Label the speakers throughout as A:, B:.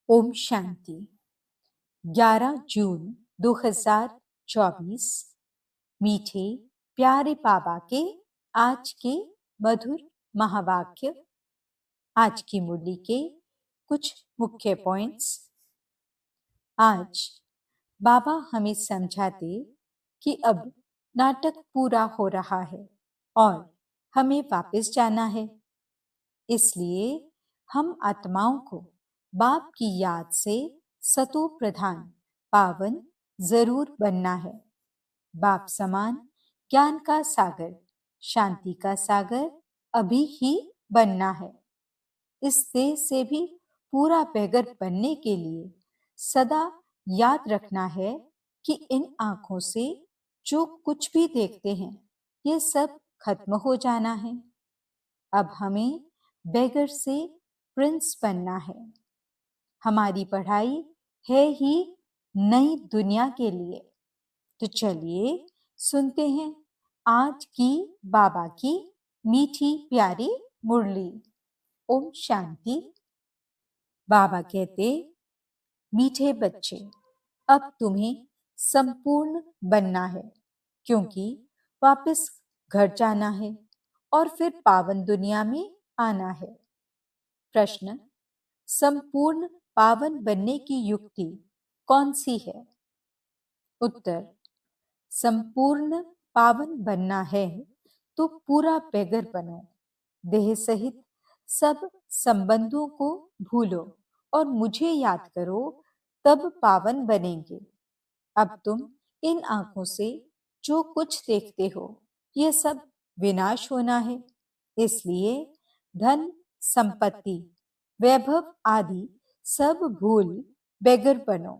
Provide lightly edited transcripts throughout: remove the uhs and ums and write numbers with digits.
A: ओम शांति। 11 जून 2024। मीठे प्यारे बाबा के आज के मधुर महावाक्य। आज की मुरली के कुछ मुख्य पॉइंट्स। आज बाबा हमें समझाते कि अब नाटक पूरा हो रहा है और हमें वापस जाना है। इसलिए हम आत्माओं को बाप की याद से सतो प्रधान पावन जरूर बनना है। बाप समान ज्ञान का सागर, शांति का सागर अभी ही बनना है। इस देह से भी पूरा बेगर बनने के लिए सदा याद रखना है कि इन आंखों से जो कुछ भी देखते हैं ये सब खत्म हो जाना है। अब हमें बेगर से प्रिंस बनना है। हमारी पढ़ाई है ही नई दुनिया के लिए। तो चलिए सुनते हैं आज की बाबा की मीठी प्यारी मुरली। ओम शांति। बाबा कहते, मीठे बच्चे, अब तुम्हें संपूर्ण बनना है, क्योंकि वापस घर जाना है और फिर पावन दुनिया में आना है। प्रश्न: संपूर्ण पावन बनने की युक्ति कौन सी है? उत्तर: संपूर्ण पावन बनना है तो पूरा बेगर बनो। देह सहित सब संबंधों को भूलो और मुझे याद करो, तब पावन बनेंगे। अब तुम इन आंखों से जो कुछ देखते हो ये सब विनाश होना है। इसलिए धन, संपत्ति, वैभव आदि सब भूल बेगर बनो।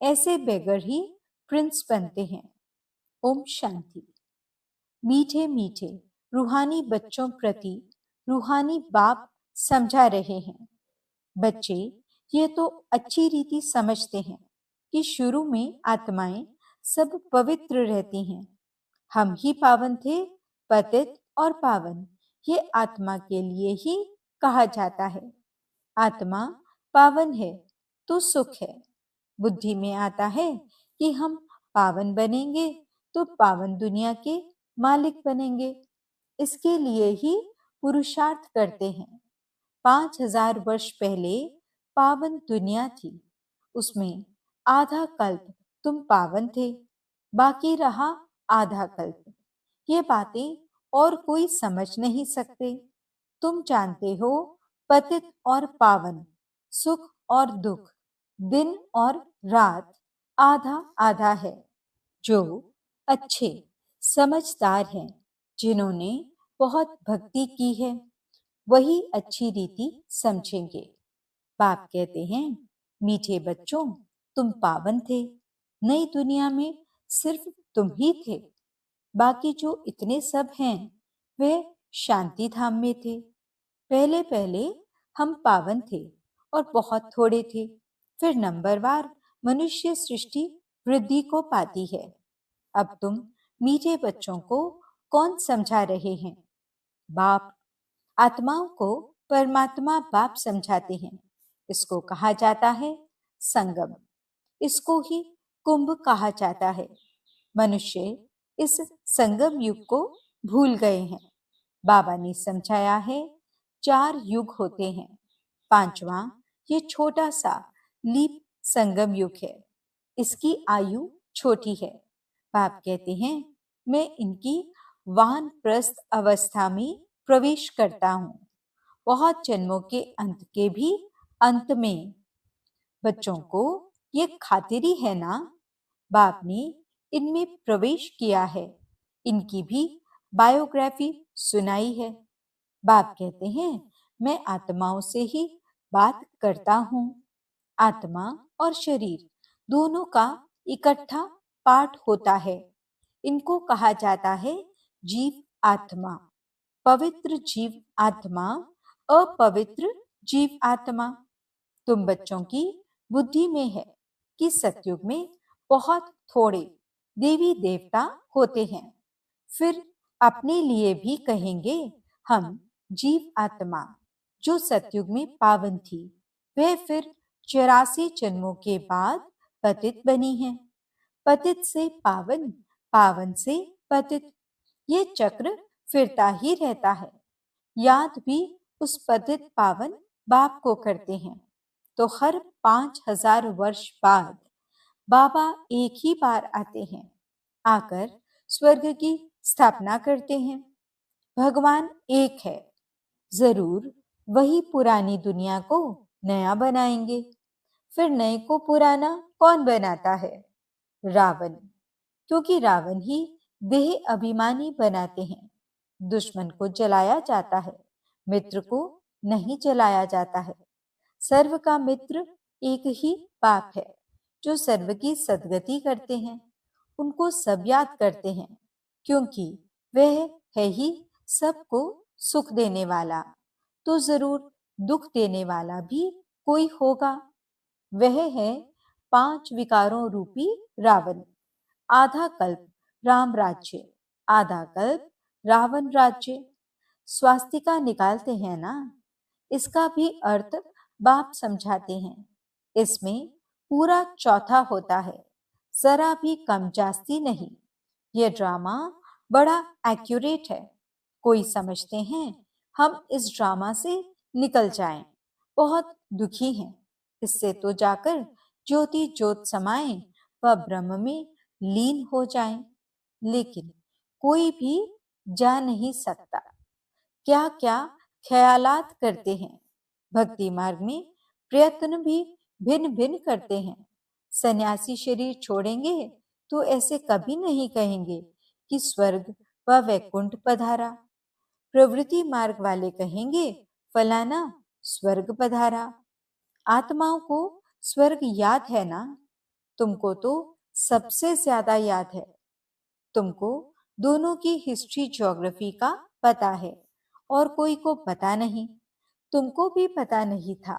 A: ऐसे बेगर ही प्रिंस बनते हैं। ओम शांति। मीठे मीठे रूहानी बच्चों प्रति रूहानी बाप समझा रहे हैं। बच्चे ये तो अच्छी रीति समझते हैं कि शुरू में आत्माएं सब पवित्र रहती हैं। हम ही पावन थे, पतित और पावन, ये आत्मा के लिए ही कहा जाता है। आत्मा पावन है तो सुख है। बुद्धि में आता है कि हम पावन बनेंगे तो पावन दुनिया के मालिक बनेंगे। इसके लिए ही पुरुषार्थ करते हैं। 5000 वर्ष पहले पावन दुनिया थी, उसमें आधा कल्प तुम पावन थे, बाकी रहा आधा कल्प। ये बातें और कोई समझ नहीं सकते। तुम जानते हो, पतित और पावन, सुख और दुख, दिन और रात आधा आधा है। जो अच्छे समझदार हैं, जिन्होंने बहुत भक्ति की है, वही अच्छी रीति समझेंगे। बाप कहते हैं, मीठे बच्चों, तुम पावन थे। नई दुनिया में सिर्फ तुम ही थे। बाकी जो इतने सब हैं वे शांति धाम में थे। पहले पहले हम पावन थे और बहुत थोड़े थे। फिर नंबरवार मनुष्य सृष्टि वृद्धि को पाती है। अब तुम मीठे बच्चों को कौन समझा रहे हैं? बाप आत्माओं को परमात्मा बाप समझाते हैं। इसको कहा जाता है संगम। इसको ही कुंभ कहा जाता है। मनुष्य इस संगम युग को भूल गए हैं। बाबा ने समझाया है 4 युग होते हैं। 5वां ये छोटा सा लीप संगम युग है। इसकी आयु छोटी है। बाप कहते हैं, मैं इनकी वानप्रस्थ अवस्था में प्रवेश करता हूँ, बहुत जन्मों के अंत के भी अंत में। बच्चों को ये खातिरी है ना, बाप ने इनमें प्रवेश किया है। इनकी भी बायोग्राफी सुनाई है। बाप कहते हैं, मैं आत्माओं से ही बात करता हूँ। आत्मा और शरीर दोनों का इकट्ठा पाठ होता है। इनको कहा जाता है जीव आत्मा, पवित्र जीव आत्मा, अपवित्र जीव आत्मा। तुम बच्चों की बुद्धि में है कि सतयुग में बहुत थोड़े देवी देवता होते हैं। फिर अपने लिए भी कहेंगे, हम जीव आत्मा जो सतयुग में पावन थी, वह फिर 84 जन्मों के बाद पतित बनी हैं। पतित से पावन, पावन से पतित, ये चक्र फिरता ही रहता है। याद भी उस पतित पावन बाप को करते हैं तो हर 5000 वर्ष बाद बाबा एक ही बार आते हैं, आकर स्वर्ग की स्थापना करते हैं। भगवान एक है, जरूर वही पुरानी दुनिया को नया बनाएंगे। फिर नए को पुराना कौन बनाता है? रावण, क्योंकि रावण ही देह अभिमानी बनाते हैं। दुश्मन को जलाया जाता है, मित्र को नहीं जलाया जाता है। सर्व का मित्र एक ही बाप है, जो सर्व की सद्गति करते हैं। उनको सब याद करते हैं, क्योंकि वह है ही सबको सुख देने वाला। तो जरूर दुख देने वाला भी कोई होगा। वह है 5 विकारों रूपी रावण। आधा कल्प राम राज्य, आधा कल्प रावण राज्य। स्वास्तिका निकालते हैं ना, इसका भी अर्थ बाप समझाते हैं। इसमें पूरा चौथा होता है, जरा भी कम जास्ती नहीं। यह ड्रामा बड़ा एक्यूरेट है। कोई समझते हैं हम इस ड्रामा से निकल जाएं, बहुत दुखी हैं। इससे तो जाकर ज्योति ज्योत समाएं व ब्रह्म में लीन हो जाएं। लेकिन कोई भी जा नहीं सकता। क्या क्या ख्यालात करते हैं। भक्ति मार्ग में प्रयत्न भी भिन्न भिन्न करते हैं। सन्यासी शरीर छोड़ेंगे तो ऐसे कभी नहीं कहेंगे कि स्वर्ग व वैकुंठ पधारा। प्रवृत्ति मार्ग वाले कहेंगे फलाना स्वर्ग पधारा। आत्माओं को स्वर्ग याद है ना? तुमको तो सबसे ज्यादा याद है। तुमको दोनों की हिस्ट्री ज्योग्राफी का पता है और कोई को पता नहीं। तुमको भी पता नहीं था।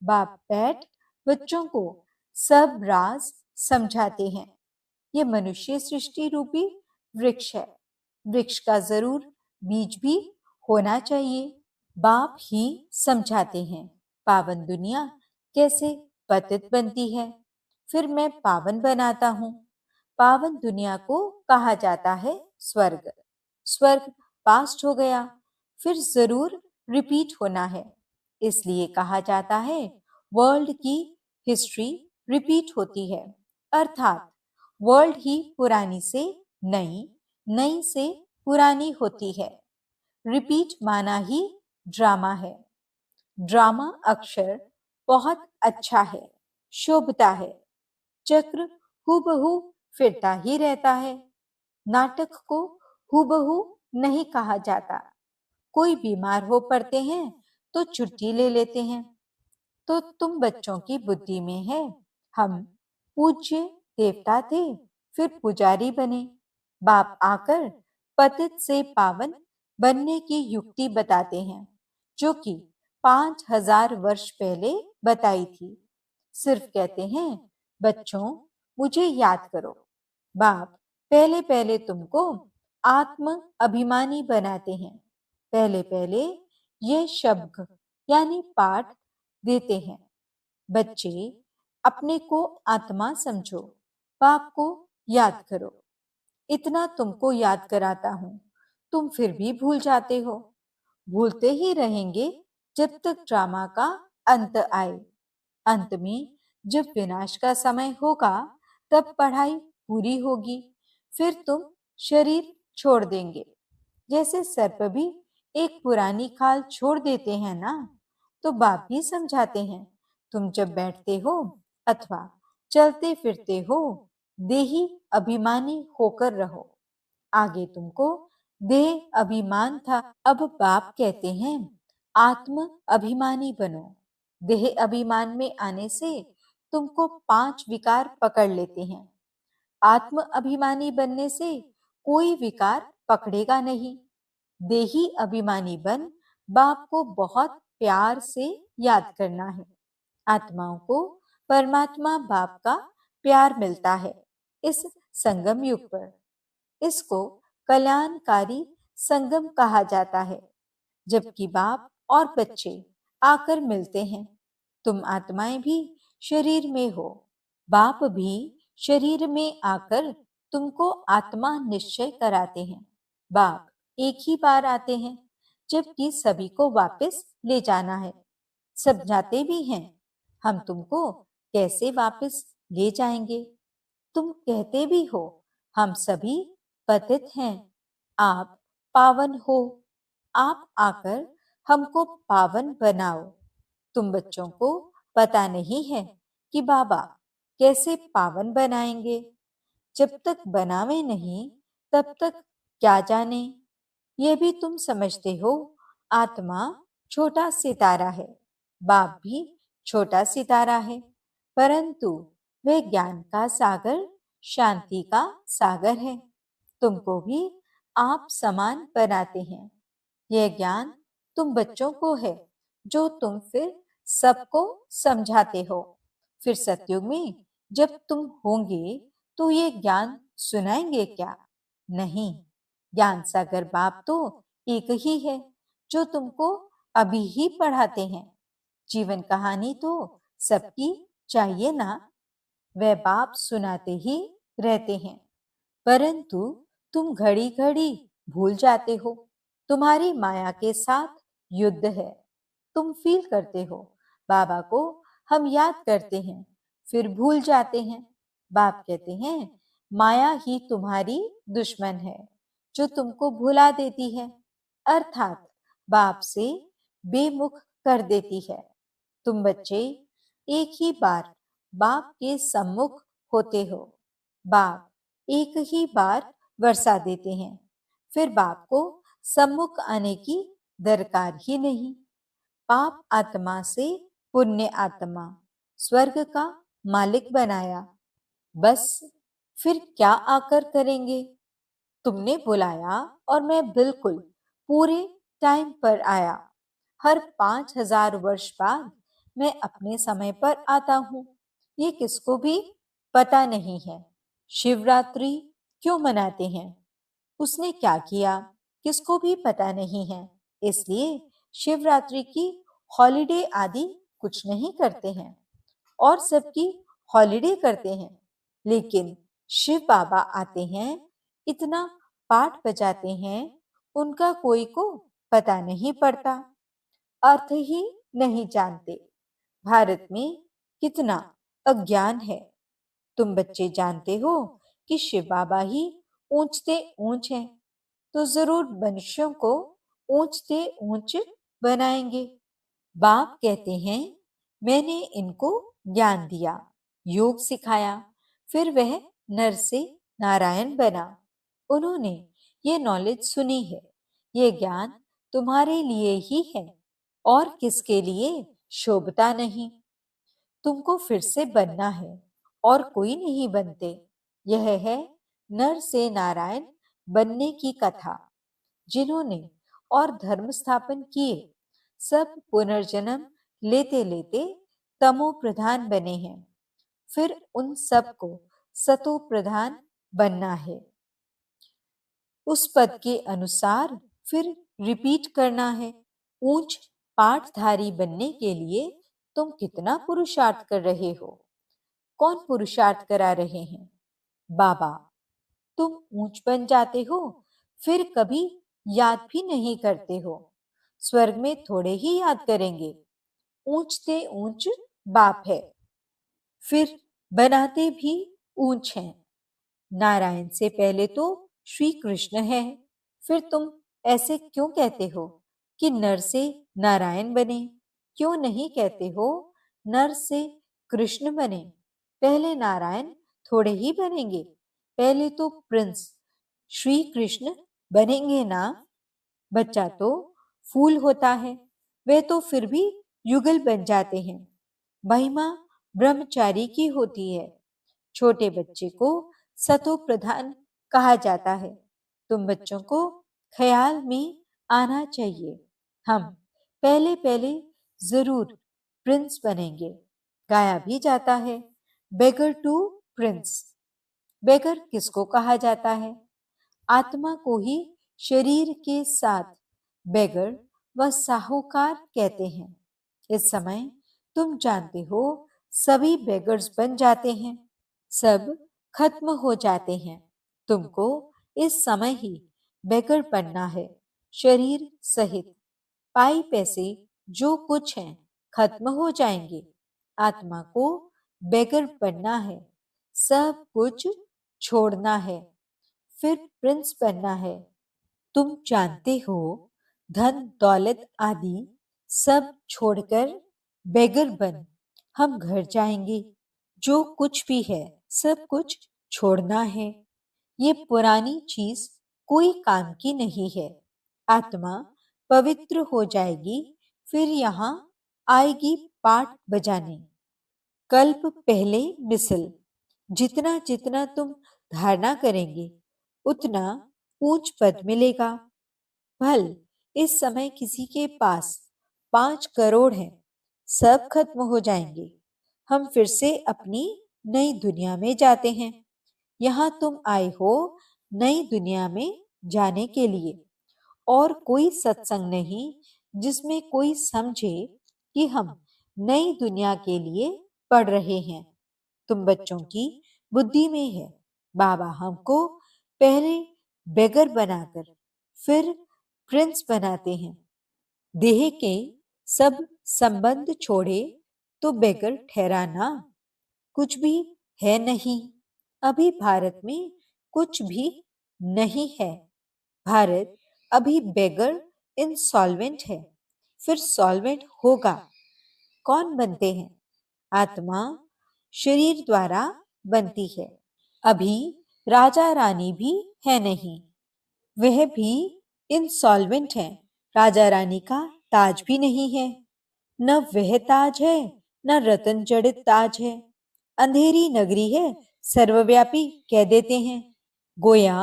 A: बाप बैठ बच्चों को सब राज समझाते हैं। ये मनुष्य सृष्टि रूपी वृक्ष है। वृक्ष का जरूर बीज भी होना चाहिए। बाप ही समझाते हैं पावन दुनिया कैसे पतित बनती है, फिर मैं पावन बनाता हूँ। पावन दुनिया को कहा जाता है स्वर्ग। स्वर्ग पास्ट हो गया, फिर जरूर रिपीट होना है, इसलिए कहा जाता है वर्ल्ड की हिस्ट्री रिपीट होती है। अर्थात वर्ल्ड ही पुरानी से नई, नई से पुरानी होती है। रिपीट माना ही ड्रामा है। ड्रामा अक्षर बहुत अच्छा है, शोभता है। चक्र हूबहू फिरता ही रहता है। नाटक को हूबहू नहीं कहा जाता। कोई बीमार हो पड़ते हैं तो छुट्टी ले लेते हैं। तो तुम बच्चों की बुद्धि में है हम पूज्य देवता थे, फिर पुजारी बने। बाप आकर पतित से पावन बनने की युक्ति बताते हैं, जो कि 5000 वर्ष पहले बताई थी। सिर्फ कहते हैं बच्चों मुझे याद करो। बाप पहले पहले तुमको आत्म अभिमानी बनाते हैं। पहले पहले ये शब्द यानी पाठ देते हैं। बच्चे अपने को आत्मा समझो, बाप को याद करो। इतना तुमको याद कराता हूं, तुम फिर भी भूल जाते हो। भूलते ही रहेंगे जब तक ड्रामा का अंत आए। अंत में जब विनाश का समय होगा तब पढ़ाई पूरी होगी, फिर तुम शरीर छोड़ देंगे। जैसे सर्प भी एक पुरानी खाल छोड़ देते हैं ना, तो बाप भी समझाते हैं तुम जब बैठते हो अथवा चलते फिरते हो देही अभिमानी होकर रहो। आगे तुमको देह अभिमान था, अब बाप कहते हैं आत्म अभिमानी बनो। देह अभिमान में आने से तुमको 5 विकार पकड़ लेते हैं। आत्म अभिमानी बनने से कोई विकार पकड़ेगा नहीं। देही अभिमानी बन बाप को बहुत प्यार से याद करना है। आत्माओं को परमात्मा बाप का प्यार मिलता है इस संगम युग पर। इसको कल्याणकारी संगम कहा जाता है, जबकि बाप और बच्चे आकर मिलते हैं। तुम आत्माएं भी शरीर में हो। बाप भी शरीर में आकर तुमको आत्मा निश्चय कराते हैं। बाप एक ही बार आते हैं, जबकि सभी को वापस ले जाना है। सब जाते भी हैं, हम तुमको कैसे वापस ले जाएंगे? तुम कहते भी हो हम सभी पतित हैं, आप पावन हो, आप आकर हमको पावन बनाओ। तुम बच्चों को पता नहीं है कि बाबा कैसे पावन बनाएंगे। जब तक बनावे नहीं तब तक क्या जाने। ये भी तुम समझते हो, आत्मा छोटा सितारा है, बाप भी छोटा सितारा है, परंतु वे ज्ञान का सागर, शांति का सागर है। तुमको भी आप समान बनाते हैं। यह ज्ञान तुम बच्चों को है, जो तुम फिर सबको समझाते हो। फिर सतयुग में जब तुम होंगे तो ये ज्ञान सुनाएंगे क्या? नहीं, ज्ञान सागर बाप तो एक ही है, जो तुमको अभी ही पढ़ाते हैं। जीवन कहानी तो सबकी चाहिए ना, वह बाप सुनाते ही रहते हैं, परंतु तुम घड़ी घड़ी भूल जाते हो। तुम्हारी माया के साथ युद्ध है। तुम फील करते हो बाबा को हम याद करते हैं, फिर भूल जाते हैं। बाप कहते हैं माया ही तुम्हारी दुश्मन है, जो तुमको भुला देती है, अर्थात बाप से बेमुख कर देती है। तुम बच्चे एक ही बार बाप के सम्मुख होते हो। बाप एक ही बार वर्षा देते हैं, फिर बाप को सम्मुख आने की दरकार ही नहीं। पाप आत्मा से पुण्य आत्मा स्वर्ग का मालिक बनाया, बस फिर क्या आकर करेंगे? तुमने बुलाया और मैं बिल्कुल पूरे टाइम पर आया। हर 5000 वर्ष बाद मैं अपने समय पर आता हूँ, ये किसको भी पता नहीं है। शिवरात्रि क्यों मनाते हैं, उसने क्या किया, किसको भी पता नहीं है। इसलिए शिवरात्रि की हॉलिडे आदि कुछ नहीं करते हैं, और सबकी हॉलिडे करते हैं। लेकिन शिव बाबा आते हैं, इतना पाठ बजाते हैं, उनका कोई को पता नहीं पड़ता, अर्थ ही नहीं जानते। भारत में कितना अज्ञान है। तुम बच्चे जानते हो कि शिव बाबा ही ऊंचते ऊंच हैं, तो जरूर मनुष्यों को ऊंचते ऊंच बनाएंगे। बाप कहते हैं मैंने इनको ज्ञान दिया, योग सिखाया, फिर वह नर से नारायण बना। उन्होंने ये नॉलेज सुनी है। ये ज्ञान तुम्हारे लिए ही है, और किसके लिए शोभता नहीं। तुमको फिर से बनना है, और कोई नहीं बनते। यह है नर से नारायण बनने की कथा। जिन्होंने और धर्म स्थापन किए, सब पुनर्जन्म लेते लेते तमो प्रधान बने हैं। फिर उन सब को सतो प्रधान बनना है। उस पद के अनुसार फिर रिपीट करना है। ऊंच पाठधारी बनने के लिए तुम कितना पुरुषार्थ कर रहे हो? कौन पुरुषार्थ करा रहे हैं? बाबा। तुम ऊंच बन जाते हो, फिर कभी याद भी नहीं करते हो। स्वर्ग में थोड़े ही याद करेंगे। ऊंचते ऊंच बाप है, फिर बनाते भी ऊंच हैं। नारायण से पहले तो श्री कृष्ण है, फिर तुम ऐसे क्यों कहते हो कि नर से नारायण बने? क्यों नहीं कहते हो नर से कृष्ण बने? पहले नारायण थोड़े ही बनेंगे, पहले तो प्रिंस श्री कृष्ण बनेंगे ना। बच्चा तो फूल होता है, वे तो फिर भी युगल बन जाते हैं। महिमा ब्रह्मचारी की होती है। छोटे बच्चे को सतो प्रधान कहा जाता है। तुम बच्चों को ख्याल में आना चाहिए, हम पहले पहले जरूर प्रिंस बनेंगे। गाया भी जाता है, बेगर टू प्रिंस। बेगर किसको कहा जाता है? आत्मा को ही शरीर के साथ बेगर व साहूकार कहते हैं। इस समय तुम जानते हो सभी बेगर्स बन जाते हैं, सब खत्म हो जाते हैं। तुमको इस समय ही बेगर बनना है, शरीर सहित। पाई पैसे जो कुछ हैं खत्म हो जाएंगे। आत्मा को बेगर बनना है, सब कुछ छोड़ना है, फिर प्रिंस बनना है। तुम जानते हो, धन दौलत आदि सब छोड़कर बेगर बन हम घर जाएंगे। जो कुछ भी है सब कुछ छोड़ना है। ये पुरानी चीज कोई काम की नहीं है। आत्मा पवित्र हो जाएगी, फिर यहाँ आएगी पाठ बजाने। कल्प पहले मिसल। जितना जितना तुम धारणा करेंगे उतना ऊंच पद मिलेगा। भल इस समय किसी के पास 5 करोड़ है, सब खत्म हो जाएंगे। हम फिर से अपनी नई दुनिया में जाते हैं। यहाँ तुम आए हो नई दुनिया में जाने के लिए। और कोई सत्संग नहीं जिसमें कोई समझे कि हम नई दुनिया के लिए पढ़ रहे हैं। तुम बच्चों की बुद्धि में है, बाबा हमको पहले बेगर बनाकर फिर प्रिंस बनाते हैं। देह के सब संबंध छोड़े तो बेगर ठहराना कुछ भी है नहीं। अभी भारत में कुछ भी नहीं है। भारत अभी बेगर इंसॉल्वेंट है, फिर सॉल्वेंट होगा। कौन बनते हैं? आत्मा शरीर द्वारा बनती है। अभी राजा रानी भी है नहीं, वह भी इंसॉल्वेंट है। राजा रानी का ताज भी नहीं है। न वह ताज है, न रतन जड़ित ताज है। अंधेरी नगरी है, सर्वव्यापी कह देते हैं। गोया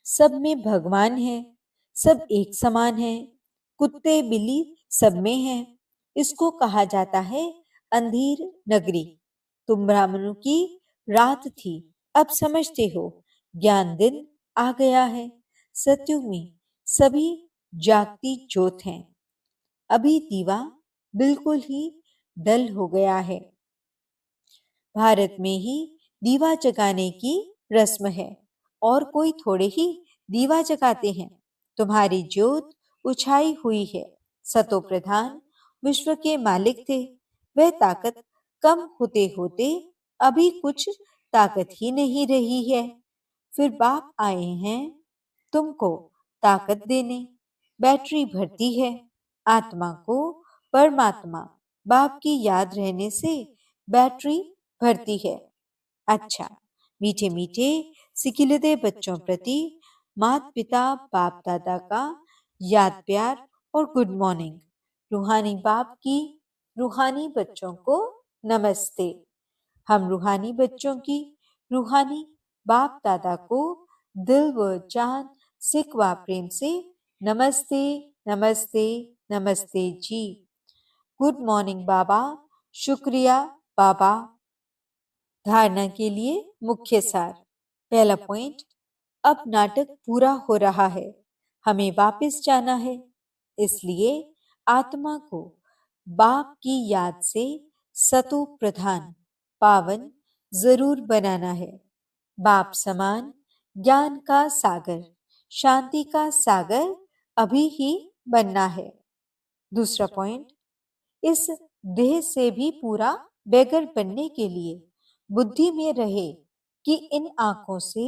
A: सब में भगवान है, सब एक समान है। कुत्ते बिल्ली सब में है। इसको कहा जाता है अंधेर नगरी। तुम ब्राह्मणों की रात थी, अब समझते हो ज्ञान दिन आ गया है। सत्युग में सभी जागती ज्योत हैं। अभी दीवा बिल्कुल ही डल हो गया है। भारत में ही दीवा जगाने की रस्म है और कोई थोड़े ही दीवा जगाते हैं। तुम्हारी ज्योत उछाई हुई है। सतो प्रधान विश्व के मालिक थे। वह ताकत कम होते होते अभी कुछ ताकत ही नहीं रही है। फिर बाप आए हैं तुमको ताकत देने। बैटरी भरती है। आत्मा को परमात्मा बाप की याद रहने से बैटरी भरती है। अच्छा, मीठे मीठे सिकिलते बच्चों प्रति माता पिता बाप दादा का याद प्यार और गुड मॉर्निंग। रूहानी बाप की रूहानी बच्चों को नमस्ते। हम रूहानी बच्चों की रूहानी बाप दादा को दिल व जान सिक व प्रेम से नमस्ते नमस्ते नमस्ते जी। गुड मॉर्निंग बाबा। शुक्रिया बाबा। धारणा के लिए मुख्य सार। पहला पॉइंट, अब नाटक पूरा हो रहा है, हमें वापस जाना है। इसलिए आत्मा को बाप की याद से सतो प्रधान पावन जरूर बनाना है। बाप समान ज्ञान का सागर, शांति का सागर अभी ही बनना है। दूसरा पॉइंट, इस देह से भी पूरा बेगर बनने के लिए बुद्धि में रहे कि इन आंखों से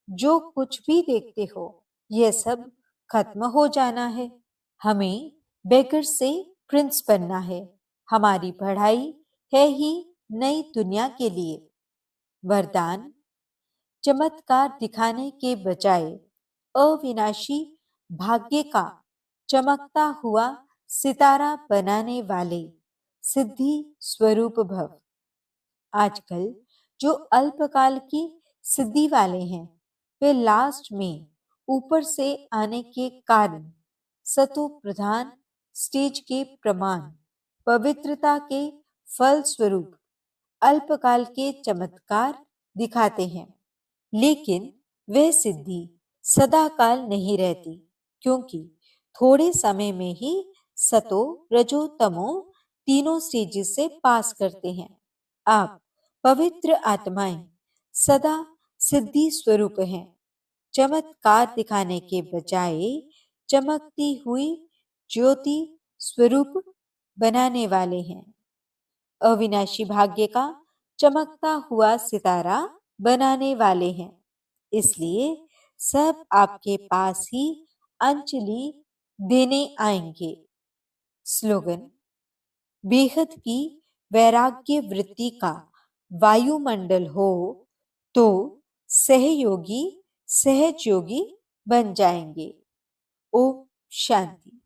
A: जो कुछ भी देखते हो यह सब खत्म हो जाना है। हमें बेगर से प्रिंस बनना है। हमारी पढ़ाई है ही नई दुनिया के लिए। वरदान, चमत्कार दिखाने के बजाय अविनाशी भाग्य का चमकता हुआ सितारा बनाने वाले सिद्धि स्वरूप भव। आजकल जो अल्पकाल की सिद्धि वाले हैं वे लास्ट में ऊपर से आने के कारण सतो प्रधान स्टेज के प्रमाण पवित्रता के फल स्वरूप अल्पकाल के चमत्कार दिखाते हैं। लेकिन वह सिद्धि सदाकाल नहीं रहती, क्योंकि थोड़े समय में ही सतो रजो तमो तीनों स्टेजेस से पास करते हैं। आप पवित्र आत्माएं सदा सिद्धि स्वरूप हैं। चमत्कार दिखाने के बजाय चमकती हुई ज्योति स्वरूप बनाने वाले हैं। अविनाशी भाग्य का चमकता हुआ सितारा बनाने वाले हैं। इसलिए सब आपके पास ही अंजलि देने आएंगे। स्लोगन: बेहद की वैराग्य वृत्ति का वायुमंडल हो तो सहयोगी सहज योगी बन जाएंगे। ओम शांति।